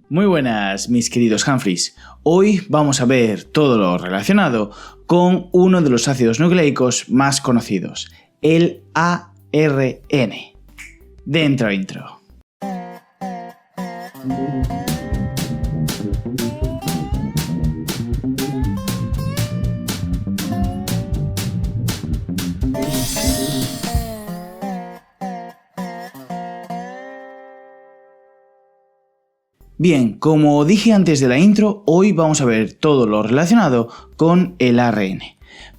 Muy buenas, mis queridos Humphreys. Hoy vamos a ver todo lo relacionado con uno de los ácidos nucleicos más conocidos, el ARN. Dentro intro. Bien, como dije antes de la intro, hoy vamos a ver todo lo relacionado con el ARN.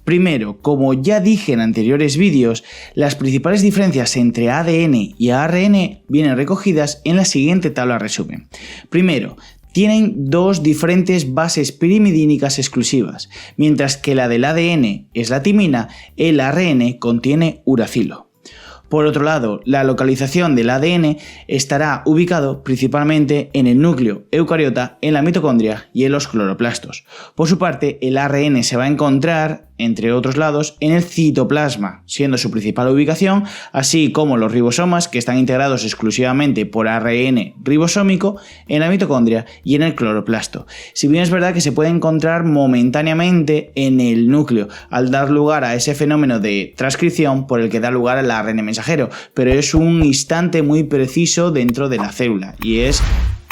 Primero, como ya dije en anteriores vídeos, las principales diferencias entre ADN y ARN vienen recogidas en la siguiente tabla resumen. Primero, tienen dos diferentes bases pirimidínicas exclusivas, mientras que la del ADN es la timina, el ARN contiene uracilo. Por otro lado, la localización del ADN estará ubicado principalmente en el núcleo eucariota, en la mitocondria y en los cloroplastos. Por su parte, el ARN se va a encontrar, entre otros lados, en el citoplasma, siendo su principal ubicación, así como los ribosomas, que están integrados exclusivamente por ARN ribosómico, en la mitocondria y en el cloroplasto. Si bien es verdad que se puede encontrar momentáneamente en el núcleo, al dar lugar a ese fenómeno de transcripción por el que da lugar al ARN mensajero, pero es un instante muy preciso dentro de la célula y es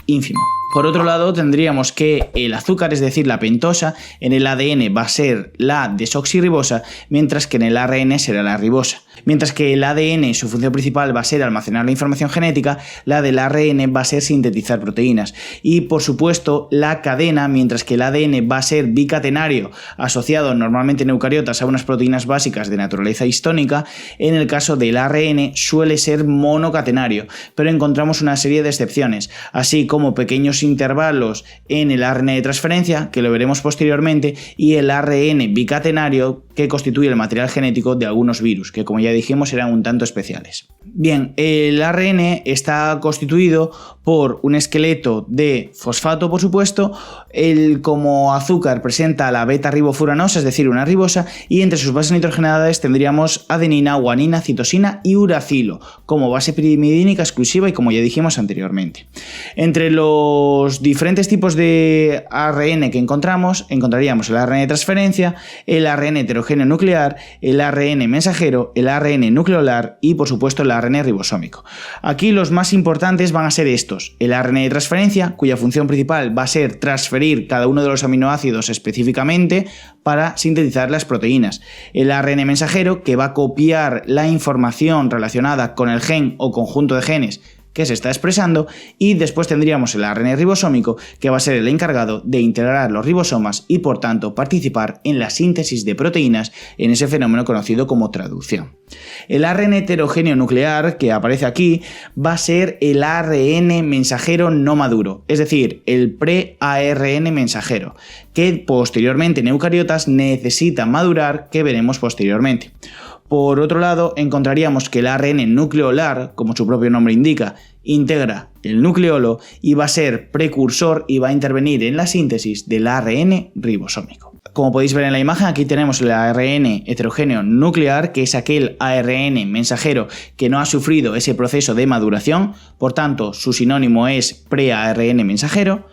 ínfimo. Por otro lado, tendríamos que el azúcar, es decir, la pentosa, en el ADN va a ser la desoxirribosa, mientras que en el ARN será la ribosa. Mientras que el ADN, su función principal va a ser almacenar la información genética, la del ARN va a ser sintetizar proteínas. Y, por supuesto, la cadena, mientras que el ADN va a ser bicatenario, asociado normalmente en eucariotas a unas proteínas básicas de naturaleza histónica, en el caso del ARN suele ser monocatenario, pero encontramos una serie de excepciones, así como pequeños intervalos en el ARN de transferencia, que lo veremos posteriormente, y el ARN bicatenario, que constituye el material genético de algunos virus, que como ya dijimos eran un tanto especiales. Bien, el ARN está constituido por un esqueleto de fosfato, por supuesto, como azúcar presenta la beta-ribofuranosa, es decir, una ribosa, y entre sus bases nitrogenadas tendríamos adenina, guanina, citosina y uracilo, como base pirimidínica exclusiva y como ya dijimos anteriormente. Entre los diferentes tipos de ARN que encontraríamos el ARN de transferencia, el ARN heterogéneo nuclear, el ARN mensajero, el ARN nucleolar y por supuesto el ARN ribosómico. Aquí los más importantes van a ser estos: el ARN de transferencia, cuya función principal va a ser transferir cada uno de los aminoácidos específicamente para sintetizar las proteínas; el ARN mensajero, que va a copiar la información relacionada con el gen o conjunto de genes que se está expresando; y después tendríamos el ARN ribosómico, que va a ser el encargado de integrar los ribosomas y por tanto participar en la síntesis de proteínas en ese fenómeno conocido como traducción. El ARN heterogéneo nuclear, que aparece aquí, va a ser el ARN mensajero no maduro, es decir, el pre-ARN mensajero, que posteriormente en eucariotas necesita madurar, que veremos posteriormente. Por otro lado, encontraríamos que el ARN nucleolar, como su propio nombre indica, integra el nucleolo y va a ser precursor y va a intervenir en la síntesis del ARN ribosómico. Como podéis ver en la imagen, aquí tenemos el ARN heterogéneo nuclear, que es aquel ARN mensajero que no ha sufrido ese proceso de maduración, por tanto su sinónimo es pre-ARN mensajero.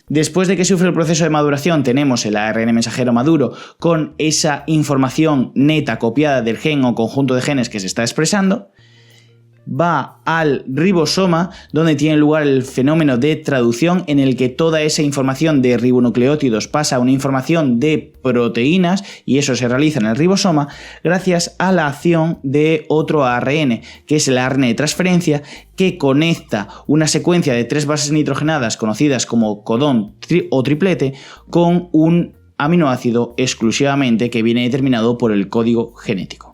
Después de que sufre el proceso de maduración tenemos el ARN mensajero maduro con esa información neta copiada del gen o conjunto de genes que se está expresando. Va al ribosoma, donde tiene lugar el fenómeno de traducción en el que toda esa información de ribonucleótidos pasa a una información de proteínas y eso se realiza en el ribosoma gracias a la acción de otro ARN, que es el ARN de transferencia, que conecta una secuencia de 3 bases nitrogenadas conocidas como codón o triplete con un aminoácido exclusivamente que viene determinado por el código genético.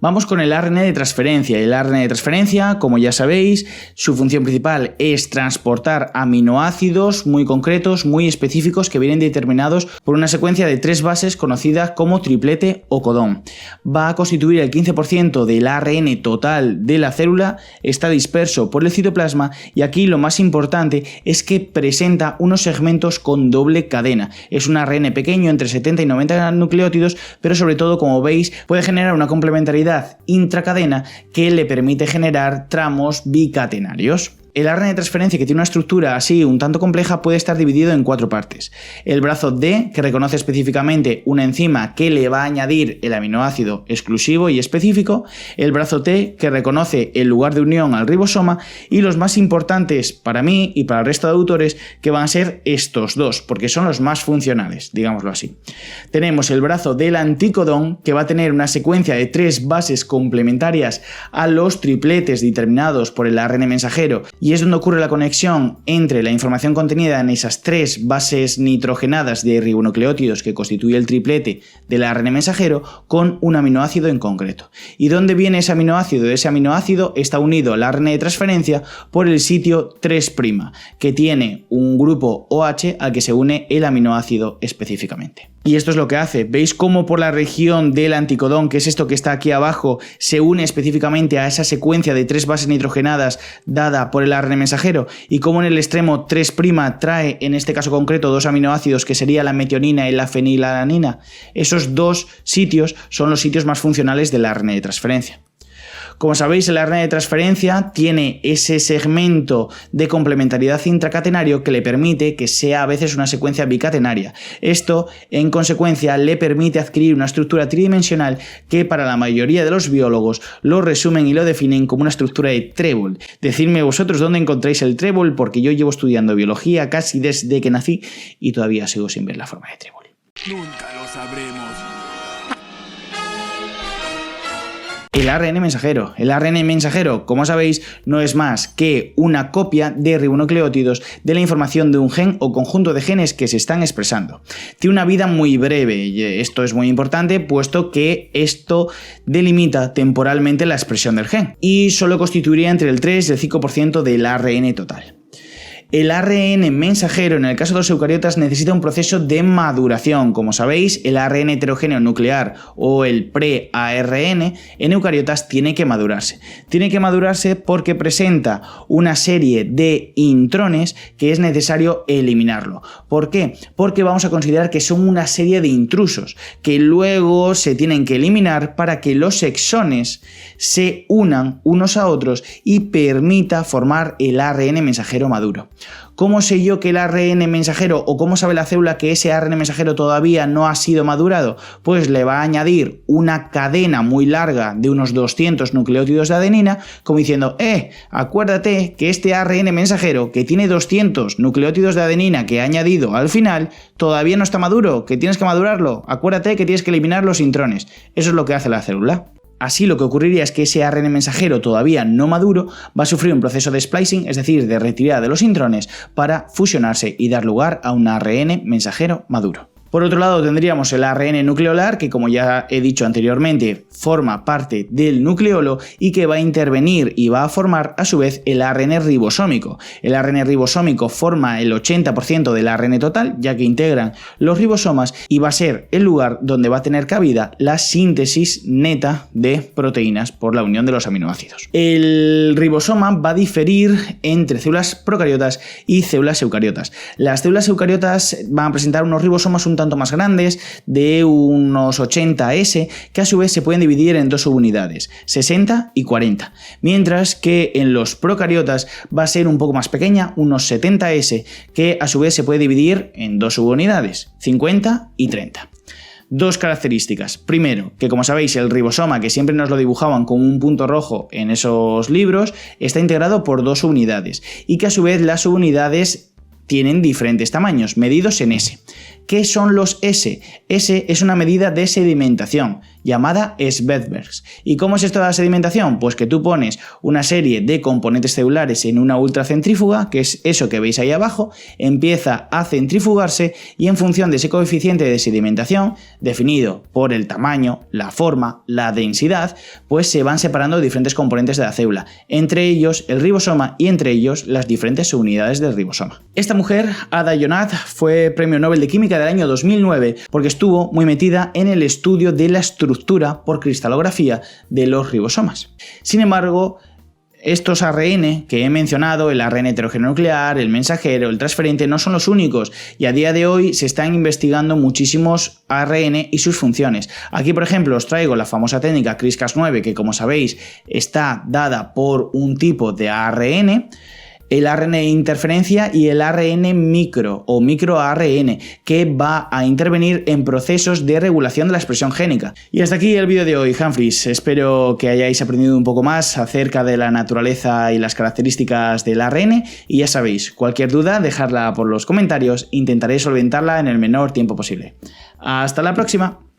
Vamos con el ARN de transferencia. El ARN de transferencia, como ya sabéis, su función principal es transportar aminoácidos muy concretos, muy específicos, que vienen determinados por una secuencia de 3 bases conocida como triplete o codón. Va a constituir el 15% del ARN total de la célula, está disperso por el citoplasma y aquí lo más importante es que presenta unos segmentos con doble cadena. Es un ARN pequeño, entre 70 y 90 nucleótidos, pero sobre todo, como veis, puede generar una complementariedad intracadena que le permite generar tramos bicatenarios. El ARN de transferencia, que tiene una estructura así un tanto compleja, puede estar dividido en 4 partes. El brazo D, que reconoce específicamente una enzima que le va a añadir el aminoácido exclusivo y específico. El brazo T, que reconoce el lugar de unión al ribosoma. Y los más importantes para mí y para el resto de autores, que van a ser estos dos, porque son los más funcionales, digámoslo así. Tenemos el brazo del anticodón, que va a tener una secuencia de 3 bases complementarias a los tripletes determinados por el ARN mensajero, y es donde ocurre la conexión entre la información contenida en esas 3 bases nitrogenadas de ribonucleótidos que constituye el triplete del ARN mensajero con un aminoácido en concreto. ¿Y dónde viene ese aminoácido? Ese aminoácido está unido al ARN de transferencia por el sitio 3', que tiene un grupo OH al que se une el aminoácido específicamente. Y esto es lo que hace. ¿Veis cómo por la región del anticodón, que es esto que está aquí abajo, se une específicamente a esa secuencia de 3 bases nitrogenadas dada por el ARN mensajero? Y cómo en el extremo 3' trae, en este caso concreto, 2 aminoácidos que sería la metionina y la fenilalanina. Esos 2 sitios son los sitios más funcionales del ARN de transferencia. Como sabéis, el ARN de transferencia tiene ese segmento de complementariedad intracatenario que le permite que sea a veces una secuencia bicatenaria. Esto, en consecuencia, le permite adquirir una estructura tridimensional que para la mayoría de los biólogos lo resumen y lo definen como una estructura de trébol. Decidme vosotros dónde encontráis el trébol, porque yo llevo estudiando biología casi desde que nací y todavía sigo sin ver la forma de trébol. Nunca lo sabremos. El ARN mensajero. El ARN mensajero, como sabéis, no es más que una copia de ribonucleótidos de la información de un gen o conjunto de genes que se están expresando. Tiene una vida muy breve y esto es muy importante puesto que esto delimita temporalmente la expresión del gen y solo constituiría entre el 3 y el 5% del ARN total. El ARN mensajero, en el caso de los eucariotas, necesita un proceso de maduración. Como sabéis, el ARN heterogéneo nuclear o el pre-ARN en eucariotas tiene que madurarse. Tiene que madurarse porque presenta una serie de intrones que es necesario eliminarlo. ¿Por qué? Porque vamos a considerar que son una serie de intrusos que luego se tienen que eliminar para que los exones se unan unos a otros y permita formar el ARN mensajero maduro. ¿Cómo sé yo que el ARN mensajero o cómo sabe la célula que ese ARN mensajero todavía no ha sido madurado? Pues le va a añadir una cadena muy larga de unos 200 nucleótidos de adenina como diciendo, acuérdate que este ARN mensajero que tiene 200 nucleótidos de adenina que ha añadido al final todavía no está maduro, que tienes que madurarlo, acuérdate que tienes que eliminar los intrones. Eso es lo que hace la célula. Así lo que ocurriría es que ese ARN mensajero todavía no maduro va a sufrir un proceso de splicing, es decir, de retirada de los intrones, para fusionarse y dar lugar a un ARN mensajero maduro. Por otro lado tendríamos el ARN nucleolar, que como ya he dicho anteriormente, forma parte del nucleolo y que va a intervenir y va a formar a su vez el ARN ribosómico. El ARN ribosómico forma el 80% del ARN total, ya que integran los ribosomas, y va a ser el lugar donde va a tener cabida la síntesis neta de proteínas por la unión de los aminoácidos. El ribosoma va a diferir entre células procariotas y células eucariotas. Las células eucariotas van a presentar unos ribosomas un tanto más grandes, de unos 80S, que a su vez se pueden dividir en 2 subunidades, 60 y 40, mientras que en los procariotas va a ser un poco más pequeña, unos 70S, que a su vez se puede dividir en 2 subunidades, 50 y 30. 2 características. Primero, que como sabéis el ribosoma, que siempre nos lo dibujaban con un punto rojo en esos libros, está integrado por 2 subunidades y que a su vez las subunidades tienen diferentes tamaños, medidos en S. ¿Qué son los S? S es una medida de sedimentación llamada Svedbergs. ¿Y cómo es esto de la sedimentación? Pues que tú pones una serie de componentes celulares en una ultracentrífuga, que es eso que veis ahí abajo, empieza a centrifugarse y en función de ese coeficiente de sedimentación, definido por el tamaño, la forma, la densidad, pues se van separando diferentes componentes de la célula, entre ellos el ribosoma y entre ellos las diferentes subunidades del ribosoma. Esta mujer, Ada Yonath, fue premio Nobel de Química del año 2009 porque estuvo muy metida en el estudio de la estructura por cristalografía de los ribosomas. Sin embargo, estos ARN que he mencionado, el ARN heterogéneo nuclear, el mensajero, el transferente, no son los únicos y a día de hoy se están investigando muchísimos ARN y sus funciones. Aquí, por ejemplo, os traigo la famosa técnica CRISPR-Cas9, que como sabéis está dada por un tipo de ARN. el ARN interferencia y el ARN micro o microARN, que va a intervenir en procesos de regulación de la expresión génica. Y hasta aquí el vídeo de hoy, Humphreys. Espero que hayáis aprendido un poco más acerca de la naturaleza y las características del ARN, y ya sabéis, cualquier duda dejadla por los comentarios, intentaré solventarla en el menor tiempo posible. ¡Hasta la próxima!